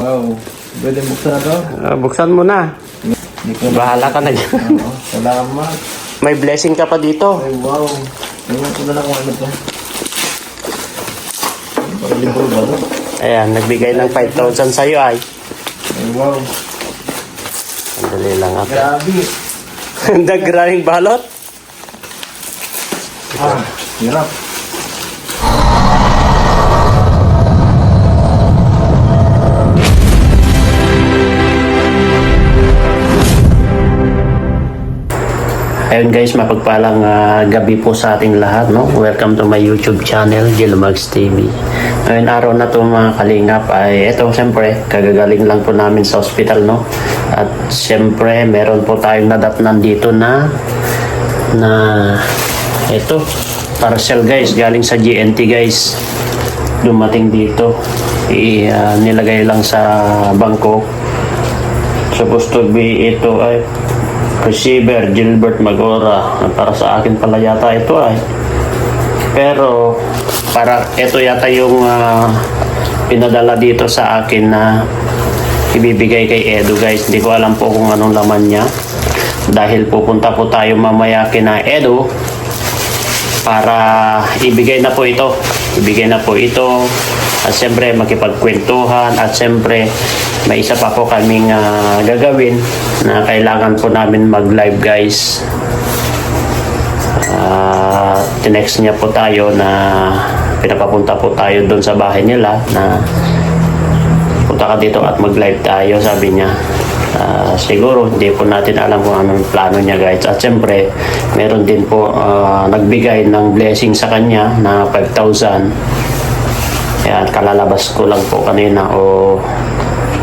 Wow. Pwede buksan na to? Buksan mo na. Hindi ko Bahala ka na dyan. Oo. Salamat. May blessing ka pa dito. Ay, wow. Tingnan ko na lang kung ano to. Libre ba to? Ayan, nagbigay ng 5,000 sa'yo ay. Ay, wow. Sandali lang ako. Grabe. Nagraming balot. Hirap. Ayun guys, mapagpalang gabi po sa ating lahat, no? Welcome to my YouTube channel, Gilmags TV. Ngayon araw na to mga kalingap ay ito siyempre, kagagaling lang po namin sa hospital, no? At siyempre, meron po tayong nadatnan dito na ito, parcel guys, galing sa GNT guys. Dumating dito, nilagay lang sa bangko. Supposed to be ito ay receiver Gilbert Magora, para sa akin pala yata ito ay, pero para ito yata yung pinadala dito sa akin na ibibigay kay Edu guys. Hindi ko alam po kung anong laman niya, dahil pupunta po tayo mamaya kina Edu para ibigay na po ito at siyempre makipagkwentuhan, at siyempre may isa pa po kaming gagawin na kailangan po namin mag-live guys. Tinext niya po tayo na pinapapunta po tayo doon sa bahay nila, na punta ka dito at mag-live tayo, sabi niya. Siguro hindi po natin alam kung anong plano niya guys. At siyempre meron din po nagbigay ng blessing sa kanya na 5,000. Yan, kalalabas ko lang po kanina, o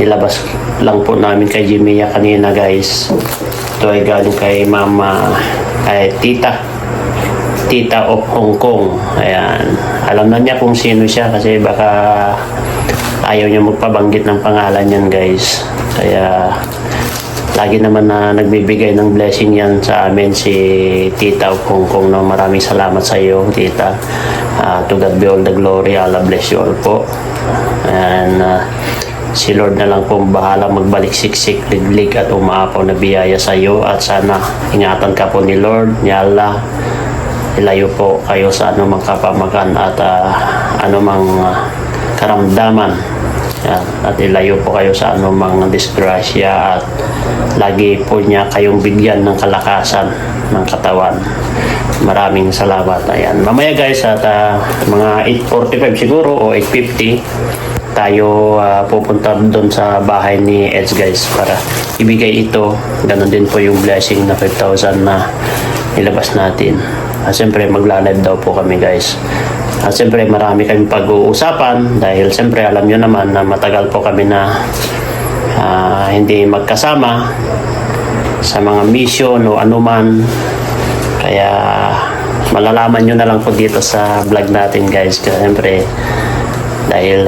nilabas lang po namin kay Jimia kanina guys. Ito ay galing kay mama, ay tita of Hong Kong. Ayan, alam na niya kung sino siya kasi baka ayaw niya magpabanggit ng pangalan yan guys. Kaya lagi naman na nagbibigay ng blessing yan sa amin si tita of Hong Kong, no? Maraming salamat sa iyo tita. To God be all the glory. Allah bless you all po. And si Lord na lang po bahala magbalik siksik, liglig at umaapaw na biyaya sa iyo, at sana ingatan ka po ni Lord, ni Allah. Ilayo po kayo sa anumang kapamakan at anumang karamdaman. Yan. At ilayo po kayo sa anumang disgrasya, at lagi po niya kayong bigyan ng kalakasan ng katawan. Maraming salamat. Ayan. Mamaya guys at mga 8:45 siguro o 8:50 tayo pupunta doon sa bahay ni Eds guys para ibigay ito. Ganon din po yung blessing na 5,000 na nilabas natin. Siyempre magla-live daw po kami guys. At siyempre marami kami pag-uusapan, dahil siyempre alam nyo naman na matagal po kami na hindi magkasama sa mga mission o anuman. Kaya malalaman nyo na lang po dito sa vlog natin guys. Kaya siyempre dahil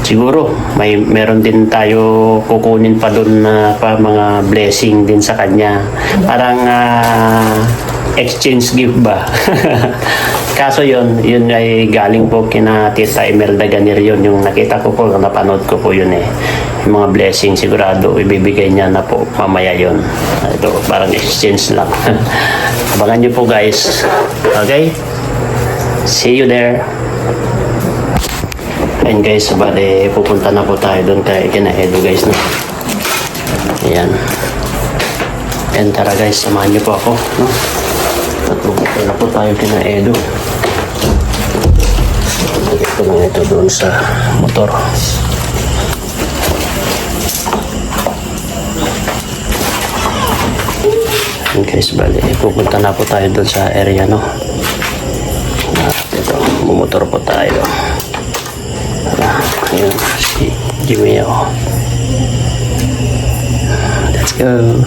siguro meron din tayo kukunin pa doon na mga blessing din sa kanya. Parang exchange gift ba? Kaso yun ay galing po kina Tita Imelda Ganir yun. Yung nakita ko po, napanood ko po yun eh. Yung mga blessing sigurado ibibigay niya na po mamaya yun. Ito parang exchange lang. Abangan nyo po guys. Okay? See you there. And guys, bale pupunta na po tayo doon kay kina Edu guys, no? Ayan. And tara guys, samahan nyo po ako, no? At pupunta na po tayo kina Edu. Ito lang ito doon sa motor. And guys, bale pupunta na po tayo doon sa area, no? At ito, bumotor po tayo. Ayun, si Jimmy ako. Let's go.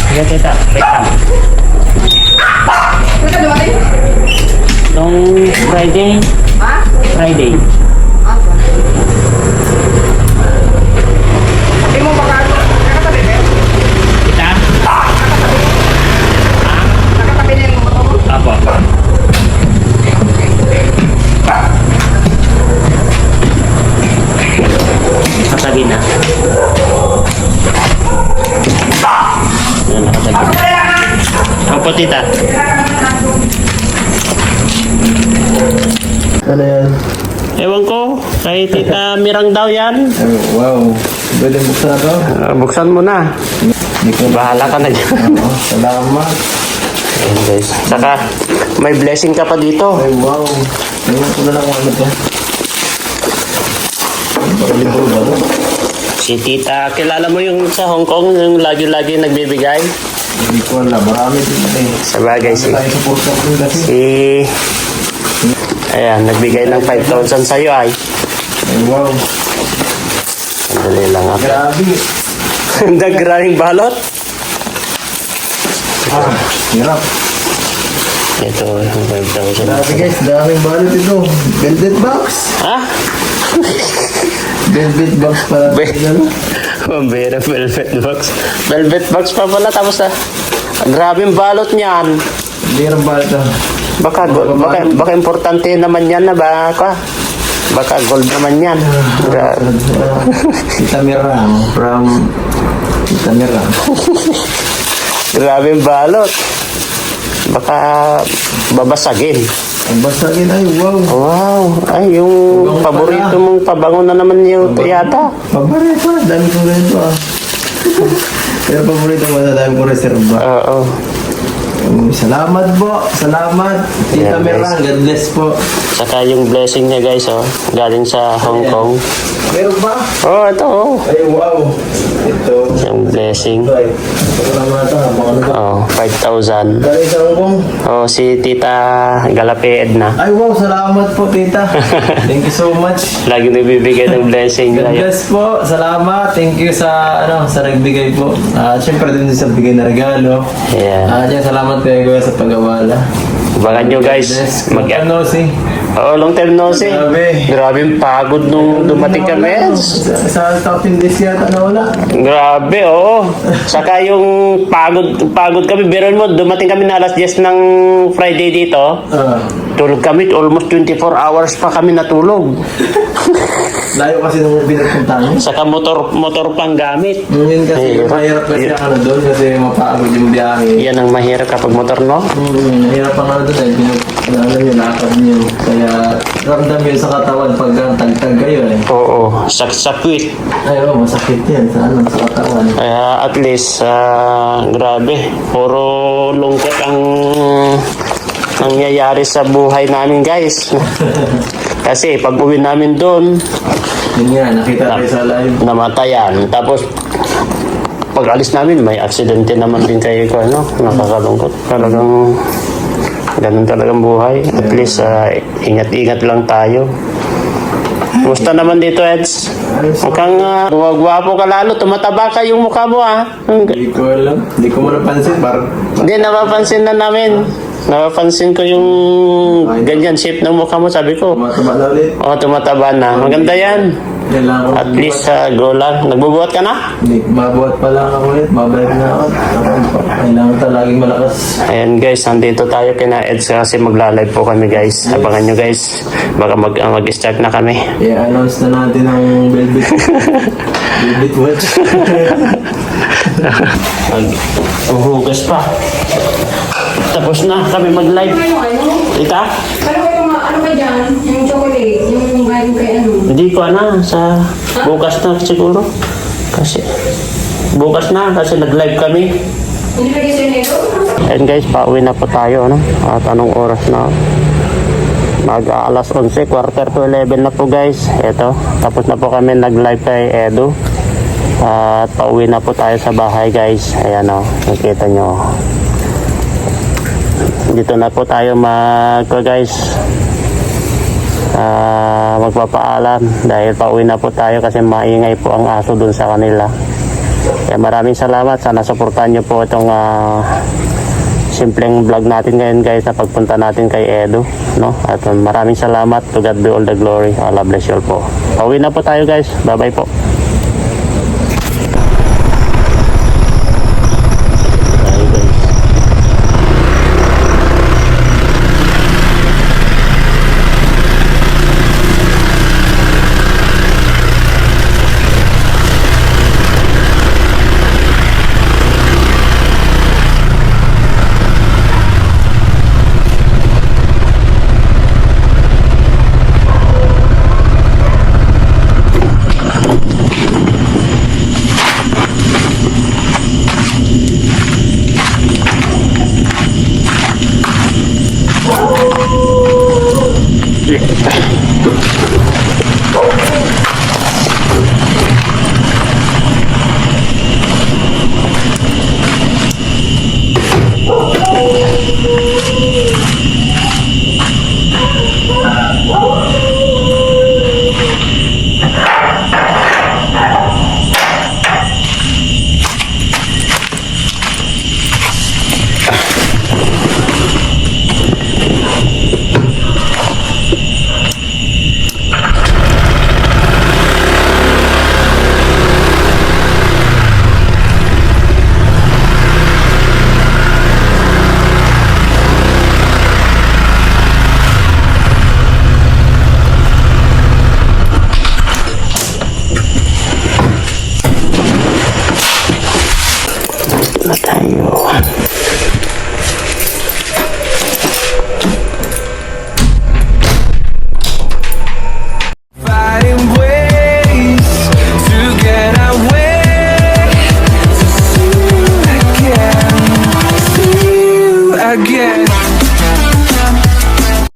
Sige, tita. Wait lang. Ano ka dumating? Nung Friday. Ha? Friday. Ah, sabi mo baka nakatabi ba? Tita? Nakatabi na yung motor mo? Apo. Nakatabi na. Yan, nakatabi na. Opo, tita. Ano yan? Ewan ko, kay Tita Mirang daw yan. Ay, wow. Pwede buksan na to? Buksan mo na. Hindi ko Bahala ka na dyan. Oo, salamat. Ayan guys. Saka, may blessing ka pa dito. Ay, wow. Ewan ko na lang kung ano to. Baka libro ba to? Si Tita, kilala mo yung sa Hong Kong, yung lagi-lagi nagbibigay? Hindi ko alam. Marami dito eh. Sa bagay, si... Tayo sa porta ko kasi. Ayan, nagbigay ng 5,000 sa'yo ay. Ay, wow. Sandali lang ako. Grabe. Nagraming balot. Ah, hirap. Ito, yung 5,000. Grabe guys, daming balot ito. Velvet box. Ha? Velvet box para. Mambira, velvet box. Velvet box pa pala, tapos na. Grabing balot niyan. Hirap balot to. Baka importante naman yan na baka. Baka gold naman yan. Tita Mirang from Tita Mirang. Grabing balot. Baka babasagin. Ang basagin ay wow. Wow. Ay, yung Pabango paborito pala. mong pabango na naman yun yata. Paborito, dami kong ganito ah. Pero paborito ko na dami kong reserva. Oo. Salamat po, salamat. Tita Yeah, Mirang, God bless po. Saka yung blessing niya guys, oh. Galing sa Hong Kong. Meron ba? Oh, ito oh. Ay wow. Ito. Yung blessing. Ay, ito naman ito. Ano ba? Oh, 5,000. Galing sa Hong Kong. Oh, si Tita Galape Edna. Ay wow, salamat po tita. Thank you so much. Lagi nagbibigay ng blessing. God bless po. Salamat. Thank you sa sa nagbigay po. Siyempre din sa bigay na regalo. Yeah. Diyan salamat kayo kuya sa pagawala. Abangan nyo guys. Ano si? Oh, long time no see. Grabe. Grabing pagod nung dumating kami. Sa top days yata na wala. Grabe, oo. Saka yung pagod kami. Biron mo, dumating kami na alas 10 ng Friday dito. Tulog kami, almost 24 hours pa kami natulog. Layo kasi nung pinagpuntahan. Saka motor pang gamit. Yun kasi mahirap kasi ang ano doon kasi mapagod yung biyahe. Yan ang mahirap kapag motor, no? Mahirap ang ano doon eh. Ano yun, lakad yun. Kaya ramdam yun sa katawan pag tagtag kayo eh. Oo, sakwit. Ay, masakit yan sa sa katawan. Kaya at least, grabe, puro lungkot ang nangyayari sa buhay namin guys. Kasi pag uwi namin doon, Yun nga, nakita tayo sa live. namatayan. Tapos, pag alis namin, may aksidente naman din kayo ko, ano? Nakakalungkot. Talagang, ganun talagang buhay. At least, ingat-ingat lang tayo. Kumusta naman dito, Eds? Mukhang gumagwapo ka lalo. Tumataba ka yung mukha mo, ah. Hindi ko alam. Hindi ko mo napansin. Hindi, napapansin na namin. Napapansin ko yung ganyan shape ng mukha mo. Sabi ko, Tumataba na ulit. tumataba na. Maganda yan. Yan lang ako. At least, go lang. Nagbubuhat ka na? Hindi, mabuhat pa lang ako ulit. Mabalik na ako. Kailangan talagang malakas. Ayan guys, nandito tayo kina Eds kasi magla-live po kami guys. Abangan nyo guys. Baka mag-start na kami. I-announce na natin ang Velvet. Velvet watch. Hugas pa. Tapos na kami mag-live. Ita? Ano ba dyan? Yung chocolate, yung galing kay ano? Hindi ko na. Sa bukas na siguro. Kasi bukas na kasi nag-live kami. Hindi ba kasi nito? And guys, pauwi na po tayo, no? At anong oras na? Mag-alas 11, quarter to 11 na po guys. Ito, tapos na po kami nag-live kay Edu. At pauwi na po tayo sa bahay guys. Ayan o, nakita nyo. Dito na po tayo guys. Magpapaalam dahil pauwi na po tayo kasi maingay po ang aso dun sa kanila. Kaya maraming salamat. Sana suportahan nyo po itong simpleng vlog natin ngayon guys na pagpunta natin kay Edu, no? At maraming salamat. To God be all the glory. Allah bless you all po. Pauwi na po tayo guys. Bye bye po. Bye guys. Na tayo.